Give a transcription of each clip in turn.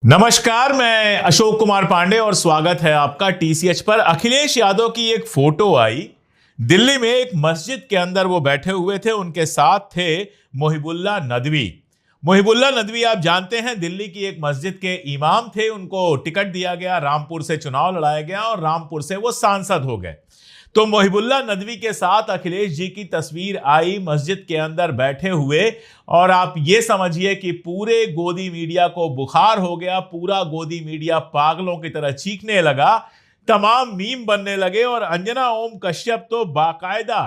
नमस्कार, मैं अशोक कुमार पांडे और स्वागत है आपका टीसीएच पर। अखिलेश यादव की एक फोटो आई। दिल्ली में एक मस्जिद के अंदर वो बैठे हुए थे, उनके साथ थे मुहिबुल्लाह नदवी। मुहिबुल्लाह नदवी आप जानते हैं, दिल्ली की एक मस्जिद के इमाम थे। उनको टिकट दिया गया, रामपुर से चुनाव लड़ाया गया और रामपुर से वो सांसद हो गए। तो मुहिबुल्लाह नदवी के साथ अखिलेश जी की तस्वीर आई मस्जिद के अंदर बैठे हुए, और आप ये समझिए कि पूरे गोदी मीडिया को बुखार हो गया। पूरा गोदी मीडिया पागलों की तरह चीखने लगा, तमाम मीम बनने लगे। और अंजना ओम कश्यप तो बाकायदा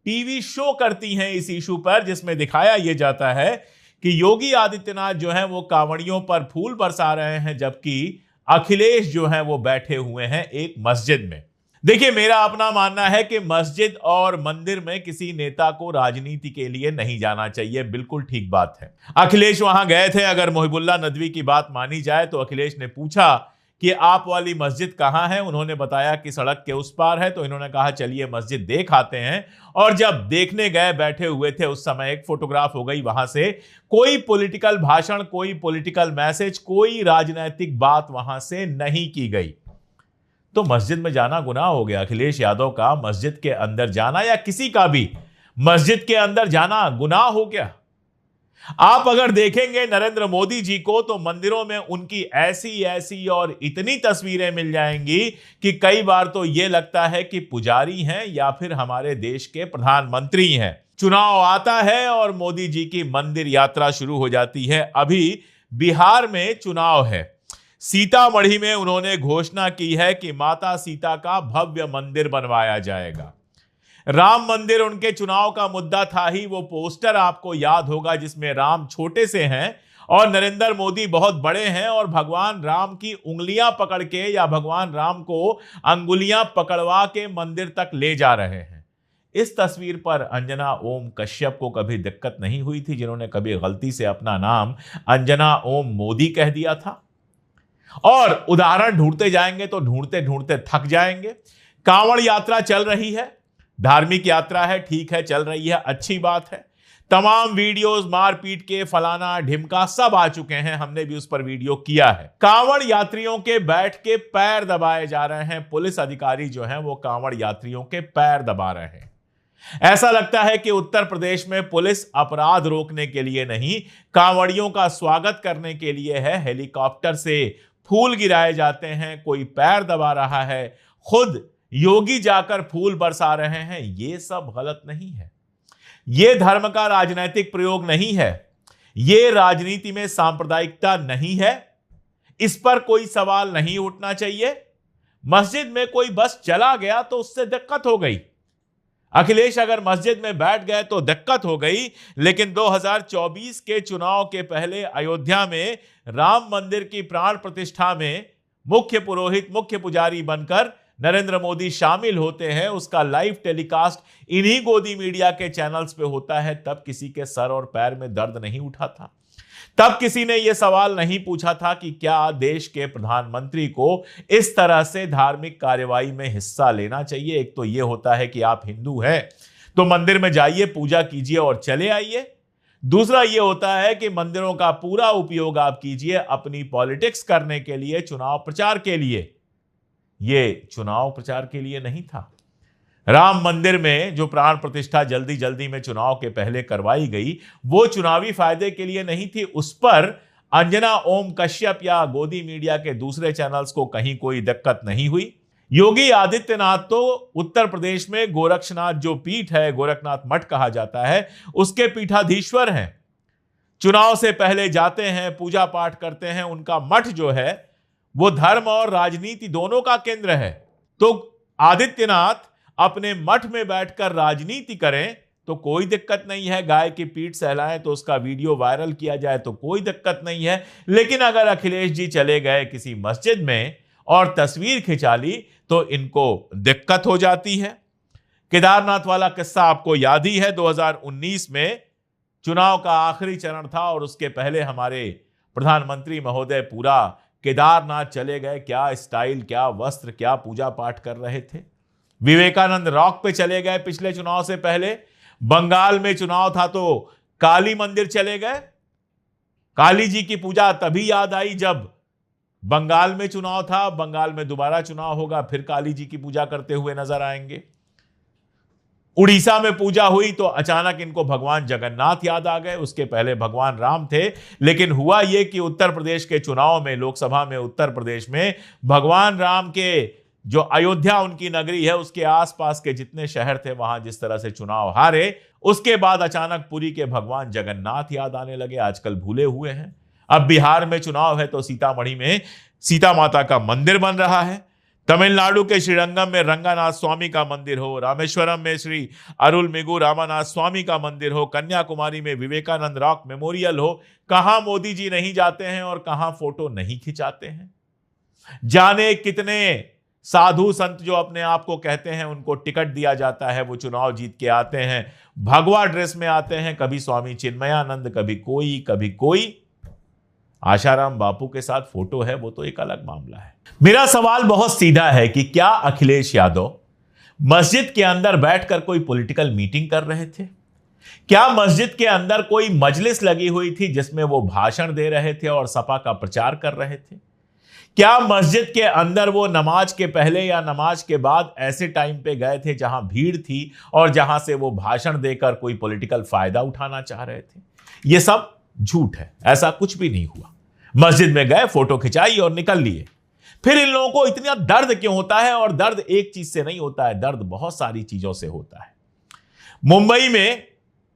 टीवी शो करती हैं इस इशू पर, जिसमें दिखाया यह जाता है कि योगी आदित्यनाथ जो है वो कांवड़ियों पर फूल बरसा रहे हैं, जबकि अखिलेश जो है वो बैठे हुए हैं एक मस्जिद में। देखिए, मेरा अपना मानना है कि मस्जिद और मंदिर में किसी नेता को राजनीति के लिए नहीं जाना चाहिए। बिल्कुल ठीक बात है। अखिलेश वहां गए थे। अगर मुहिबुल्लाह नदवी की बात मानी जाए तो अखिलेश ने पूछा कि आप वाली मस्जिद कहां है। उन्होंने बताया कि सड़क के उस पार है। तो इन्होंने कहा चलिए मस्जिद देख आते हैं। और जब देखने गए, बैठे हुए थे, उस समय एक फोटोग्राफ हो गई वहां से। कोई पॉलिटिकल भाषण, कोई पॉलिटिकल मैसेज, कोई राजनीतिक बात वहां से नहीं की गई। तो मस्जिद में जाना गुनाह हो गया। अखिलेश यादव का मस्जिद के अंदर जाना या किसी का भी मस्जिद के अंदर जाना गुनाह हो गया। आप अगर देखेंगे नरेंद्र मोदी जी को, तो मंदिरों में उनकी ऐसी ऐसी और इतनी तस्वीरें मिल जाएंगी कि कई बार तो यह लगता है कि पुजारी हैं या फिर हमारे देश के प्रधानमंत्री हैं। चुनाव आता है और मोदी जी की मंदिर यात्रा शुरू हो जाती है। अभी बिहार में चुनाव है। सीतामढ़ी में उन्होंने घोषणा की है कि माता सीता का भव्य मंदिर बनवाया जाएगा। राम मंदिर उनके चुनाव का मुद्दा था ही। वो पोस्टर आपको याद होगा जिसमें राम छोटे से हैं और नरेंद्र मोदी बहुत बड़े हैं, और भगवान राम की उंगलियां पकड़ के या भगवान राम को अंगुलियां पकड़वा के मंदिर तक ले जा रहे हैं। इस तस्वीर पर अंजना ओम कश्यप को कभी दिक्कत नहीं हुई थी, जिन्होंने कभी गलती से अपना नाम अंजना ओम मोदी कह दिया था। और उदाहरण ढूंढते जाएंगे तो ढूंढते ढूंढते थक जाएंगे। कांवड़ यात्रा चल रही है, धार्मिक यात्रा है, ठीक है, चल रही है, अच्छी बात है। तमाम वीडियोस मारपीट के, फलाना ढिमका सब आ चुके हैं, हमने भी उस पर वीडियो किया है। कांवड़ यात्रियों के बैठ के पैर दबाए जा रहे हैं। पुलिस अधिकारी जो हैं वो कांवड़ यात्रियों के पैर दबा रहे हैं। ऐसा लगता है कि उत्तर प्रदेश में पुलिस अपराध रोकने के लिए नहीं, कांवड़ियों का स्वागत करने के लिए है। हेलीकॉप्टर से फूल गिराए जाते हैं, कोई पैर दबा रहा है, खुद योगी जाकर फूल बरसा रहे हैं। यह सब गलत नहीं है। यह धर्म का राजनीतिक प्रयोग नहीं है। यह राजनीति में सांप्रदायिकता नहीं है। इस पर कोई सवाल नहीं उठना चाहिए। मस्जिद में कोई बस चला गया तो उससे दिक्कत हो गई। अखिलेश अगर मस्जिद में बैठ गए तो दिक्कत हो गई, लेकिन 2024 के चुनाव के पहले अयोध्या में राम मंदिर की प्राण प्रतिष्ठा में मुख्य पुरोहित, मुख्य पुजारी बनकर नरेंद्र मोदी शामिल होते हैं। उसका लाइव टेलीकास्ट इन्हीं गोदी मीडिया के चैनल्स पे होता है। तब किसी के सर और पैर में दर्द नहीं उठा था। तब किसी ने यह सवाल नहीं पूछा था कि क्या देश के प्रधानमंत्री को इस तरह से धार्मिक कार्यवाही में हिस्सा लेना चाहिए। एक तो यह होता है कि आप हिंदू हैं तो मंदिर में जाइए, पूजा कीजिए और चले आइए। दूसरा यह होता है कि मंदिरों का पूरा उपयोग आप कीजिए अपनी पॉलिटिक्स करने के लिए, चुनाव प्रचार के लिए। यह चुनाव प्रचार के लिए नहीं था। राम मंदिर में जो प्राण प्रतिष्ठा जल्दी जल्दी में चुनाव के पहले करवाई गई, वो चुनावी फायदे के लिए नहीं थी। उस पर अंजना ओम कश्यप या गोदी मीडिया के दूसरे चैनल्स को कहीं कोई दिक्कत नहीं हुई। योगी आदित्यनाथ तो उत्तर प्रदेश में गोरक्षनाथ जो पीठ है, गोरखनाथ मठ कहा जाता है, उसके पीठाधीश्वर हैं। चुनाव से पहले जाते हैं, पूजा पाठ करते हैं। उनका मठ जो है वो धर्म और राजनीति दोनों का केंद्र है। तो आदित्यनाथ अपने मठ में बैठकर राजनीति करें तो कोई दिक्कत नहीं है। गाय की पीठ सहलाएं तो उसका वीडियो वायरल किया जाए तो कोई दिक्कत नहीं है। लेकिन अगर अखिलेश जी चले गए किसी मस्जिद में और तस्वीर खिंचा ली तो इनको दिक्कत हो जाती है। केदारनाथ वाला किस्सा आपको याद ही है। 2019 में चुनाव का आखिरी चरण था और उसके पहले हमारे प्रधानमंत्री महोदय पूरा केदारनाथ चले गए। क्या स्टाइल, क्या वस्त्र, क्या पूजा पाठ कर रहे थे। विवेकानंद रॉक पे चले गए पिछले चुनाव से पहले। बंगाल में चुनाव था तो काली मंदिर चले गए। काली जी की पूजा तभी याद आई जब बंगाल में चुनाव था, बंगाल में दोबारा चुनाव होगा, फिर काली जी की पूजा करते हुए नजर आएंगे। उड़ीसा में पूजा हुई तो अचानक इनको भगवान जगन्नाथ याद आ गए। उसके पहले भगवान राम थे। लेकिन हुआ यह कि उत्तर प्रदेश के चुनाव में, लोकसभा में उत्तर प्रदेश में, भगवान राम के जो अयोध्या उनकी नगरी है, उसके आसपास के जितने शहर थे, वहां जिस तरह से चुनाव हारे, उसके बाद अचानक पुरी के भगवान जगन्नाथ याद आने लगे। आजकल भूले हुए हैं। अब बिहार में चुनाव है तो सीतामढ़ी में सीता माता का मंदिर बन रहा है। तमिलनाडु के श्रीरंगम में रंगनाथ स्वामी का मंदिर हो, रामेश्वरम में श्री अरुलमिगु रामानाथ स्वामी का मंदिर हो, कन्याकुमारी में विवेकानंद रॉक मेमोरियल हो, कहां मोदी जी नहीं जाते हैं और कहां फोटो नहीं खिंचाते हैं। जाने कितने साधु संत जो अपने आप को कहते हैं, उनको टिकट दिया जाता है, वो चुनाव जीत के आते हैं, भगवा ड्रेस में आते हैं, कभी स्वामी चिन्मयानंद, कभी कोई। आशाराम बापू के साथ फोटो है, वो तो एक अलग मामला है। मेरा सवाल बहुत सीधा है कि क्या अखिलेश यादव मस्जिद के अंदर बैठकर कोई पॉलिटिकल मीटिंग कर रहे थे? क्या मस्जिद के अंदर कोई मजलिस लगी हुई थी जिसमें वो भाषण दे रहे थे और सपा का प्रचार कर रहे थे? क्या मस्जिद के अंदर वो नमाज के पहले या नमाज के बाद ऐसे टाइम पे गए थे जहां भीड़ थी और जहां से वो भाषण देकर कोई पॉलिटिकल फायदा उठाना चाह रहे थे? ये सब झूठ है, ऐसा कुछ भी नहीं हुआ। मस्जिद में गए, फोटो खिंचाई और निकल लिए। फिर इन लोगों को इतना दर्द क्यों होता है? और दर्द एक चीज से नहीं होता है, दर्द बहुत सारी चीजों से होता है। मुंबई में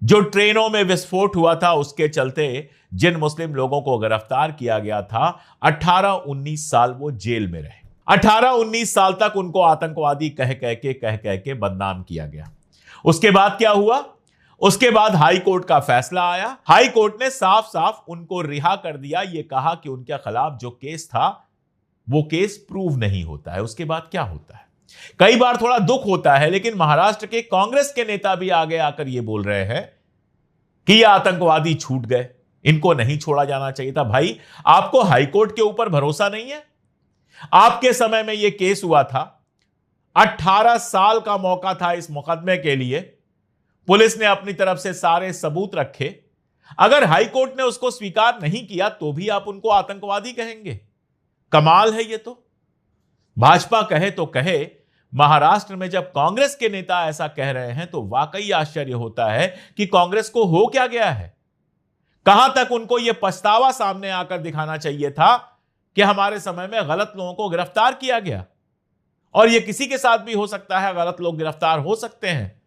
जो ट्रेनों में विस्फोट हुआ था, उसके चलते जिन मुस्लिम लोगों को गिरफ्तार किया गया था, 18-19 साल वो जेल में रहे। 18-19 साल तक उनको आतंकवादी कह कह के बदनाम किया गया। उसके बाद क्या हुआ? उसके बाद हाई कोर्ट का फैसला आया। हाई कोर्ट ने साफ साफ उनको रिहा कर दिया। यह कहा कि उनके खिलाफ जो केस था वो केस प्रूव नहीं होता है। उसके बाद क्या होता है? कई बार थोड़ा दुख होता है, लेकिन महाराष्ट्र के कांग्रेस के नेता भी आगे आकर यह बोल रहे हैं कि ये आतंकवादी छूट गए, इनको नहीं छोड़ा जाना चाहिए था। भाई, आपको हाईकोर्ट के ऊपर भरोसा नहीं है? आपके समय में यह केस हुआ था, 18 साल का मौका था इस मुकदमे के लिए। पुलिस ने अपनी तरफ से सारे सबूत रखे। अगर हाईकोर्ट ने उसको स्वीकार नहीं किया तो भी आप उनको आतंकवादी कहेंगे? कमाल है ये तो। भाजपा कहे तो कहे, महाराष्ट्र में जब कांग्रेस के नेता ऐसा कह रहे हैं तो वाकई आश्चर्य होता है कि कांग्रेस को हो क्या गया है। कहां तक उनको यह पछतावा सामने आकर दिखाना चाहिए था कि हमारे समय में गलत लोगों को गिरफ्तार किया गया। और यह किसी के साथ भी हो सकता है, गलत लोग गिरफ्तार हो सकते हैं।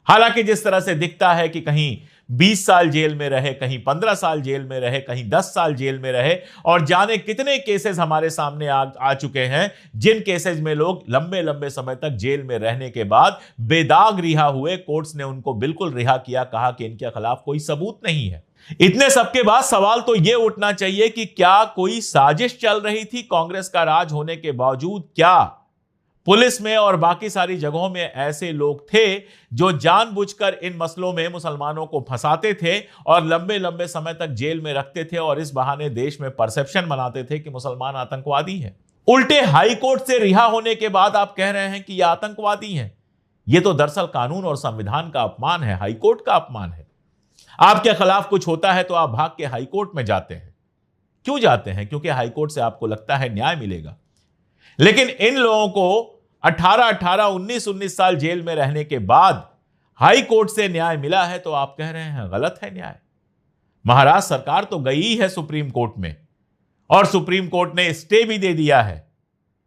हालांकि जिस तरह से दिखता है कि कहीं 20 साल जेल में रहे, कहीं 15 साल जेल में रहे, कहीं 10 साल जेल में रहे, और जाने कितने केसेस हमारे सामने आ चुके हैं, जिन केसेस में लोग लंबे लंबे समय तक जेल में रहने के बाद बेदाग रिहा हुए। कोर्ट्स ने उनको बिल्कुल रिहा किया, कहा कि इनके खिलाफ कोई सबूत नहीं है। इतने सबके बाद सवाल तो यह उठना चाहिए कि क्या कोई साजिश चल रही थी कांग्रेस का राज होने के बावजूद? क्या पुलिस में और बाकी सारी जगहों में ऐसे लोग थे जो जानबूझकर इन मसलों में मुसलमानों को फंसाते थे और लंबे लंबे समय तक जेल में रखते थे और इस बहाने देश में परसेप्शन बनाते थे कि मुसलमान आतंकवादी हैं? उल्टे हाई कोर्ट से रिहा होने के बाद आप कह रहे हैं कि ये आतंकवादी हैं। ये तो दरअसल कानून और संविधान का अपमान है, हाई कोर्ट का अपमान है। आपके खिलाफ कुछ होता है तो आप भाग के हाई कोर्ट में जाते हैं। क्यों जाते हैं? क्योंकि हाई कोर्ट से आपको लगता है न्याय मिलेगा। लेकिन इन लोगों को 18-18, 19-19 साल जेल में रहने के बाद हाई कोर्ट से न्याय मिला है तो आप कह रहे हैं गलत है न्याय। महाराष्ट्र सरकार तो गई है सुप्रीम कोर्ट में और सुप्रीम कोर्ट ने स्टे भी दे दिया है,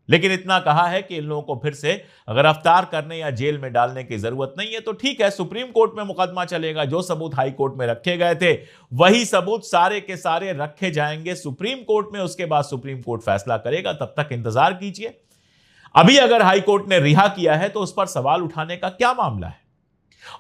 लेकिन इतना कहा है कि इन लोगों को फिर से गिरफ्तार करने या जेल में डालने की जरूरत नहीं है। तो ठीक है, सुप्रीम कोर्ट में मुकदमा चलेगा। जो सबूत हाई कोर्ट में रखे गए थे वही सबूत सारे के सारे रखे जाएंगे सुप्रीम कोर्ट में। उसके बाद सुप्रीम कोर्ट फैसला करेगा, तब तक इंतजार कीजिए। अभी अगर हाई कोर्ट ने रिहा किया है तो उस पर सवाल उठाने का क्या मामला है?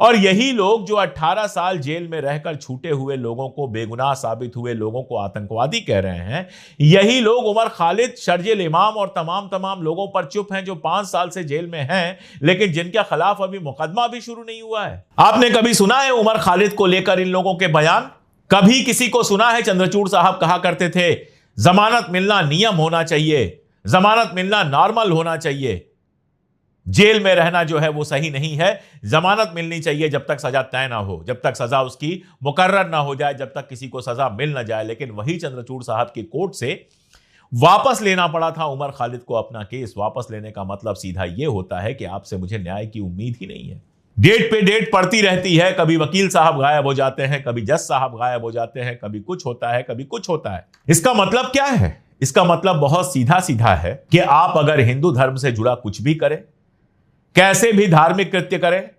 और यही लोग जो 18 साल जेल में रहकर छूटे हुए लोगों को, बेगुनाह साबित हुए लोगों को आतंकवादी कह रहे हैं, यही लोग उमर खालिद, शर्जील इमाम और तमाम लोगों पर चुप हैं जो 5 साल से जेल में हैं, लेकिन जिनके खिलाफ अभी मुकदमा भी शुरू नहीं हुआ है। आपने कभी सुना है उमर खालिद को लेकर इन लोगों के बयान? कभी किसी को सुना है? चंद्रचूड़ साहब कहा करते थे जमानत मिलना नियम होना चाहिए, जमानत मिलना नॉर्मल होना चाहिए, जेल में रहना जो है वो सही नहीं है, जमानत मिलनी चाहिए जब तक सजा तय ना हो, जब तक सजा उसकी मुकर्रर ना हो जाए, जब तक किसी को सजा मिल ना जाए। लेकिन वही चंद्रचूड़ साहब की कोर्ट से वापस लेना पड़ा था उमर खालिद को अपना केस। वापस लेने का मतलब सीधा यह होता है कि आपसे मुझे न्याय की उम्मीद ही नहीं है। डेट पे डेट पड़ती रहती है, कभी वकील साहब गायब हो जाते हैं, कभी जज साहब गायब हो जाते हैं, कभी कुछ होता है, कभी कुछ होता है। इसका मतलब क्या है? इसका मतलब बहुत सीधा सीधा है कि आप अगर हिंदू धर्म से जुड़ा कुछ भी करें, कैसे भी धार्मिक कृत्य करें,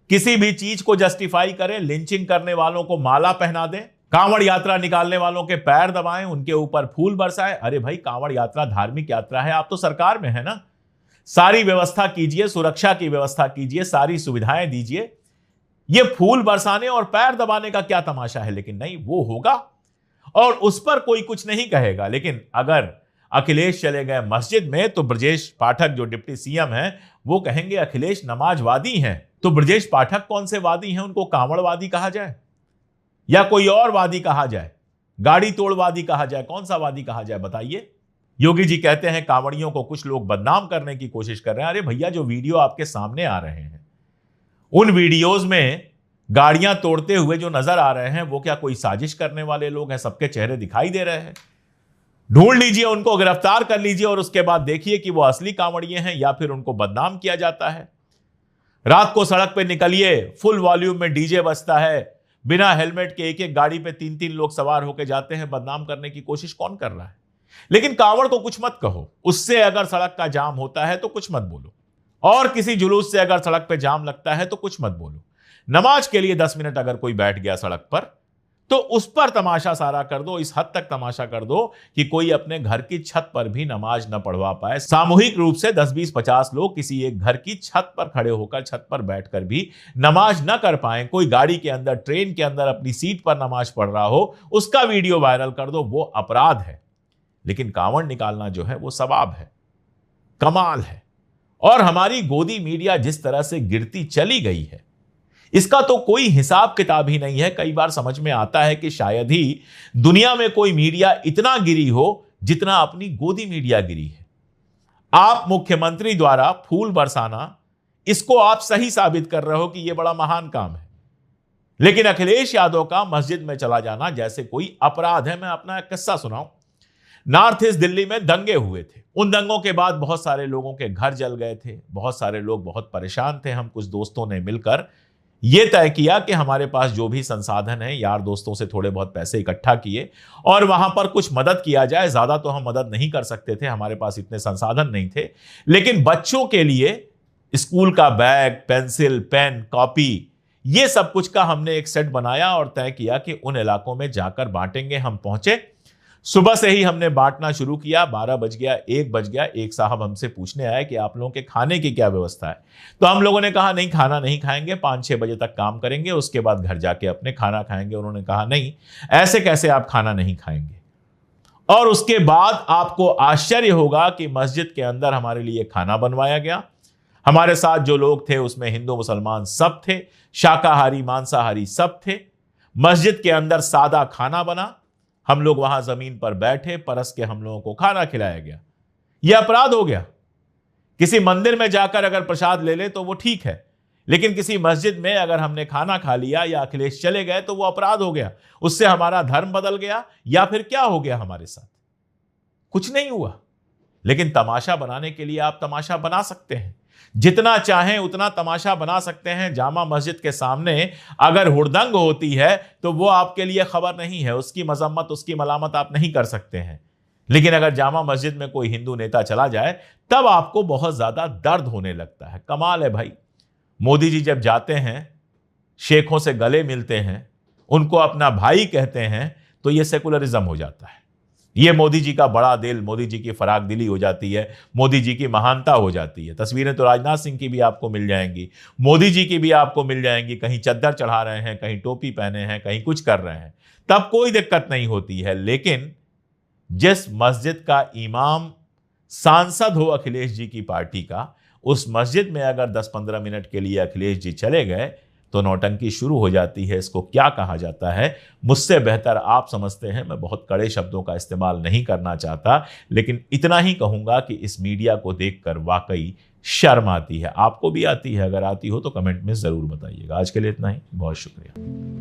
किसी भी चीज को जस्टिफाई करें, लिंचिंग करने वालों को माला पहना दें, कांवड़ यात्रा निकालने वालों के पैर दबाएं, उनके ऊपर फूल बरसाएं। अरे भाई, कांवड़ यात्रा धार्मिक यात्रा है, आप तो सरकार में है ना, सारी व्यवस्था कीजिए, सुरक्षा की व्यवस्था कीजिए, सारी सुविधाएं दीजिए। ये फूल बरसाने और पैर दबाने का क्या तमाशा है? लेकिन नहीं, वो होगा और उस पर कोई कुछ नहीं कहेगा। लेकिन अगर अखिलेश चले गए मस्जिद में तो ब्रजेश पाठक जो डिप्टी सीएम हैं वो कहेंगे अखिलेश नमाजवादी हैं। तो ब्रजेश पाठक कौन से वादी हैं? उनको कांवड़वादी कहा जाए या कोई और वादी कहा जाए, गाड़ी तोड़वादी कहा जाए, कौन सा वादी कहा जाए बताइए? योगी जी कहते हैं कांवड़ियों को कुछ लोग बदनाम करने की कोशिश कर रहे हैं। अरे भैया, जो वीडियो आपके सामने आ रहे हैं उन वीडियोज में गाड़ियां तोड़ते हुए जो नजर आ रहे हैं वो क्या कोई साजिश करने वाले लोग हैं? सबके चेहरे दिखाई दे रहे हैं। ढूंढ लीजिए, उनको गिरफ्तार कर लीजिए और उसके बाद देखिए कि वो असली कांवड़िए हैं या फिर उनको बदनाम किया जाता है। रात को सड़क पे निकलिए, फुल वॉल्यूम में डीजे बजता है, बिना हेलमेट के एक एक गाड़ी पे 3-3 लोग सवार होकर जाते हैं। बदनाम करने की कोशिश कौन कर रहा है? लेकिन कांवड़ को कुछ मत कहो, उससे अगर सड़क का जाम होता है तो कुछ मत बोलो, और किसी जुलूस से अगर सड़क पे जाम लगता है तो कुछ मत बोलो। नमाज के लिए 10 मिनट अगर कोई बैठ गया सड़क पर तो उस पर तमाशा सारा कर दो, इस हद तक तमाशा कर दो कि कोई अपने घर की छत पर भी नमाज न पढ़वा पाए। सामूहिक रूप से 10, 20, 50 लोग किसी एक घर की छत पर खड़े होकर, छत पर बैठकर भी नमाज न कर पाए, कोई गाड़ी के अंदर, ट्रेन के अंदर अपनी सीट पर नमाज पढ़ रहा हो, उसका वीडियो वायरल कर दो, वो अपराध है। लेकिन कांवड़ निकालना जो है वो सवाब है, कमाल है। और हमारी गोदी मीडिया जिस तरह से गिरती चली गई है इसका तो कोई हिसाब किताब ही नहीं है। कई बार समझ में आता है कि शायद ही दुनिया में कोई मीडिया इतना गिरी हो जितना अपनी गोदी मीडिया गिरी है। आप मुख्यमंत्री द्वारा फूल बरसाना, इसको आप सही साबित कर रहे हो कि यह बड़ा महान काम है, लेकिन अखिलेश यादव का मस्जिद में चला जाना जैसे कोई अपराध है। मैं अपना एक किस्सा सुनाऊं। नॉर्थ ईस्ट दिल्ली में दंगे हुए थे। उन दंगों के बाद बहुत सारे लोगों के घर जल गए थे, बहुत सारे लोग बहुत परेशान थे। हम कुछ दोस्तों ने मिलकर यह तय किया कि हमारे पास जो भी संसाधन है, यार दोस्तों से थोड़े बहुत पैसे इकट्ठा किए और वहां पर कुछ मदद किया जाए। ज्यादा तो हम मदद नहीं कर सकते थे, हमारे पास इतने संसाधन नहीं थे, लेकिन बच्चों के लिए स्कूल का बैग, पेंसिल, पेन, कॉपी, ये सब कुछ का हमने एक सेट बनाया और तय किया कि उन इलाकों में जाकर बांटेंगे। हम पहुंचे, सुबह से ही हमने बांटना शुरू किया। 12 बज गया, 1 बज गया। एक साहब हमसे पूछने आए कि आप लोगों के खाने की क्या व्यवस्था है? तो हम लोगों ने कहा नहीं, खाना नहीं खाएंगे, 5-6 बजे तक काम करेंगे, उसके बाद घर जाके अपने खाना खाएंगे। उन्होंने कहा नहीं, ऐसे कैसे आप खाना नहीं खाएंगे? और उसके बाद आपको आश्चर्य होगा कि मस्जिद के अंदर हमारे लिए खाना बनवाया गया। हमारे साथ जो लोग थे उसमें हिंदू मुसलमान सब थे, शाकाहारी मांसाहारी सब थे। मस्जिद के अंदर सादा खाना बना, हम लोग वहां जमीन पर बैठे, परस के हम लोगों को खाना खिलाया गया। यह अपराध हो गया। किसी मंदिर में जाकर अगर प्रसाद ले ले तो वो ठीक है, लेकिन किसी मस्जिद में अगर हमने खाना खा लिया या अखिलेश चले गए तो वो अपराध हो गया। उससे हमारा धर्म बदल गया या फिर क्या हो गया हमारे साथ? कुछ नहीं हुआ। लेकिन तमाशा बनाने के लिए आप तमाशा बना सकते हैं, जितना चाहें उतना तमाशा बना सकते हैं। जामा मस्जिद के सामने अगर हुड़दंग होती है तो वो आपके लिए खबर नहीं है, उसकी मजम्मत, उसकी मलामत आप नहीं कर सकते हैं। लेकिन अगर जामा मस्जिद में कोई हिंदू नेता चला जाए तब आपको बहुत ज्यादा दर्द होने लगता है। कमाल है भाई। मोदी जी जब जाते हैं, शेखों से गले मिलते हैं, उनको अपना भाई कहते हैं, तो यह सेकुलरिज्म हो जाता है। ये मोदी जी का बड़ा दिल, मोदी जी की फराक दिली हो जाती है, मोदी जी की महानता हो जाती है। तस्वीरें तो राजनाथ सिंह की भी आपको मिल जाएंगी, मोदी जी की भी आपको मिल जाएंगी, कहीं चद्दर चढ़ा रहे हैं, कहीं टोपी पहने हैं, कहीं कुछ कर रहे हैं, तब कोई दिक्कत नहीं होती है। लेकिन जिस मस्जिद का इमाम सांसद हो अखिलेश जी की पार्टी का, उस मस्जिद में अगर 10-15 मिनट के लिए अखिलेश जी चले गए तो नौटंकी शुरू हो जाती है। इसको क्या कहा जाता है मुझसे बेहतर आप समझते हैं। मैं बहुत कड़े शब्दों का इस्तेमाल नहीं करना चाहता, लेकिन इतना ही कहूंगा कि इस मीडिया को देखकर वाकई शर्म आती है। आपको भी आती है? अगर आती हो तो कमेंट में जरूर बताइएगा। आज के लिए इतना ही, बहुत शुक्रिया।